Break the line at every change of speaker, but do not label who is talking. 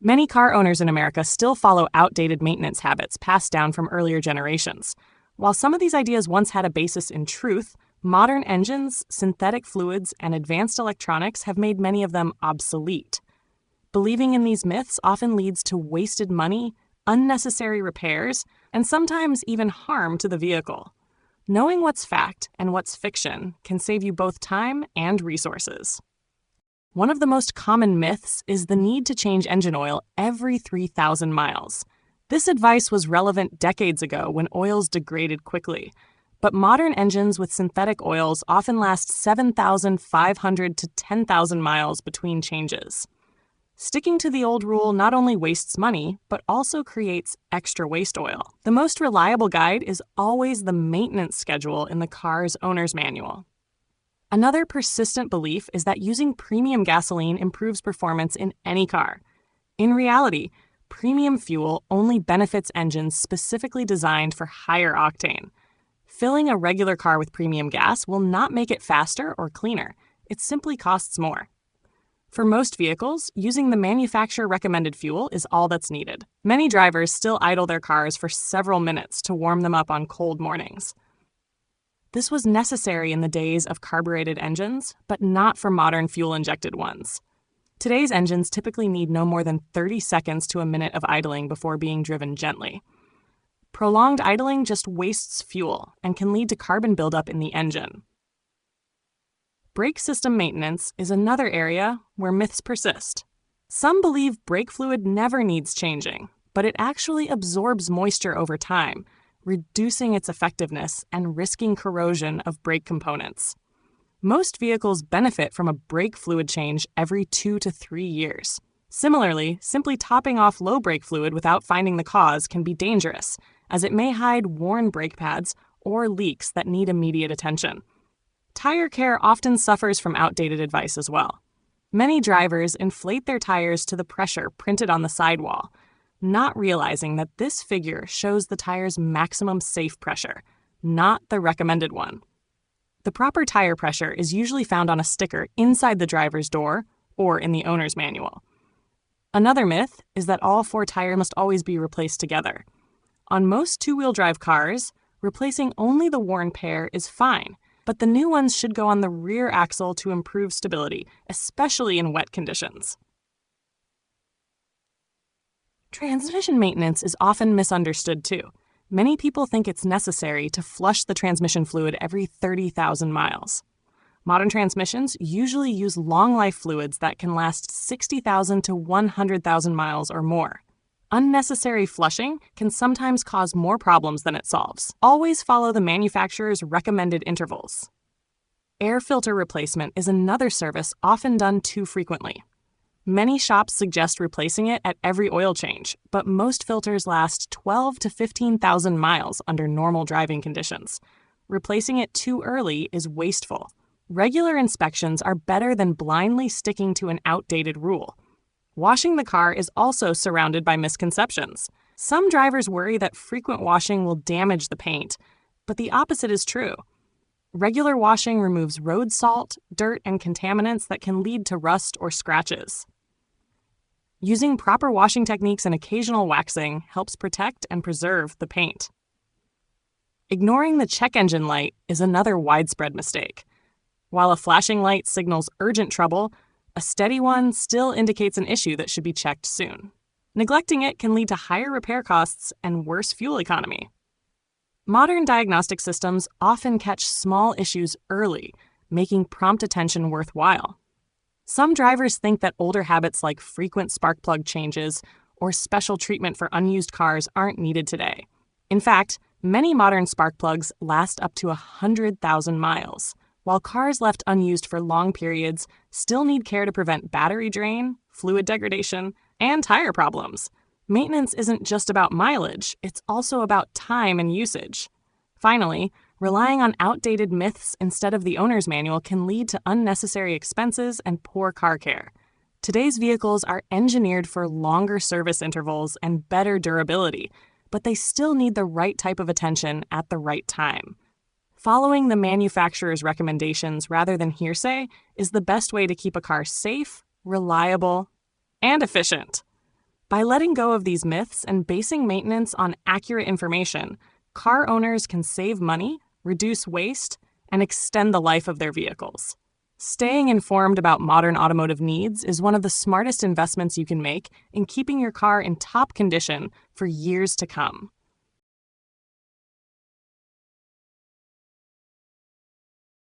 Many car owners in America still follow outdated maintenance habits passed down from earlier generations. While some of these ideas once had a basis in truth, modern engines, synthetic fluids, and advanced electronics have made many of them obsolete. Believing in these myths often leads to wasted money, unnecessary repairs, and sometimes even harm to the vehicle. Knowing what's fact and what's fiction can save you both time and resources. One of the most common myths is the need to change engine oil every 3,000 miles. This advice was relevant decades ago when oils degraded quickly, but modern engines with synthetic oils often last 7,500 to 10,000 miles between changes. Sticking to the old rule not only wastes money, but also creates extra waste oil. The most reliable guide is always the maintenance schedule in the car's owner's manual. Another persistent belief is that using premium gasoline improves performance in any car. In reality, premium fuel only benefits engines specifically designed for higher octane. Filling a regular car with premium gas will not make it faster or cleaner. It simply costs more. For most vehicles, using the manufacturer-recommended fuel is all that's needed. Many drivers still idle their cars for several minutes to warm them up on cold mornings. This was necessary in the days of carbureted engines, but not for modern fuel-injected ones. Today's engines typically need no more than 30 seconds to a minute of idling before being driven gently. Prolonged idling just wastes fuel and can lead to carbon buildup in the engine. Brake system maintenance is another area where myths persist. Some believe brake fluid never needs changing, but it actually absorbs moisture over time, reducing its effectiveness and risking corrosion of brake components. Most vehicles benefit from a brake fluid change every 2 to 3 years. Similarly, simply topping off low brake fluid without finding the cause can be dangerous, as it may hide worn brake pads or leaks that need immediate attention. Tire care often suffers from outdated advice as well. Many drivers inflate their tires to the pressure printed on the sidewall, not realizing that this figure shows the tire's maximum safe pressure, not the recommended one. The proper tire pressure is usually found on a sticker inside the driver's door or in the owner's manual. Another myth is that all 4 tires must always be replaced together. On most two-wheel drive cars, replacing only the worn pair is fine, but the new ones should go on the rear axle to improve stability, especially in wet conditions. Transmission maintenance is often misunderstood too. Many people think it's necessary to flush the transmission fluid every 30,000 miles. Modern transmissions usually use long-life fluids that can last 60,000 to 100,000 miles or more. Unnecessary flushing can sometimes cause more problems than it solves. Always follow the manufacturer's recommended intervals. Air filter replacement is another service often done too frequently. Many shops suggest replacing it at every oil change, but most filters last 12 to 15,000 miles under normal driving conditions. Replacing it too early is wasteful. Regular inspections are better than blindly sticking to an outdated rule. Washing the car is also surrounded by misconceptions. Some drivers worry that frequent washing will damage the paint, but the opposite is true. Regular washing removes road salt, dirt, and contaminants that can lead to rust or scratches. Using proper washing techniques and occasional waxing helps protect and preserve the paint. Ignoring the check engine light is another widespread mistake. While a flashing light signals urgent trouble, a steady one still indicates an issue that should be checked soon. Neglecting it can lead to higher repair costs and worse fuel economy. Modern diagnostic systems often catch small issues early, making prompt attention worthwhile. Some drivers think that older habits like frequent spark plug changes or special treatment for unused cars aren't needed today. In fact, many modern spark plugs last up to 100,000 miles, while cars left unused for long periods still need care to prevent battery drain, fluid degradation, and tire problems. Maintenance isn't just about mileage, it's also about time and usage. Finally, relying on outdated myths instead of the owner's manual can lead to unnecessary expenses and poor car care. Today's vehicles are engineered for longer service intervals and better durability, but they still need the right type of attention at the right time. Following the manufacturer's recommendations rather than hearsay is the best way to keep a car safe, reliable, and efficient. By letting go of these myths and basing maintenance on accurate information, car owners can save money, reduce waste, and extend the life of their vehicles. Staying informed about modern automotive needs is one of the smartest investments you can make in keeping your car in top condition for years to come.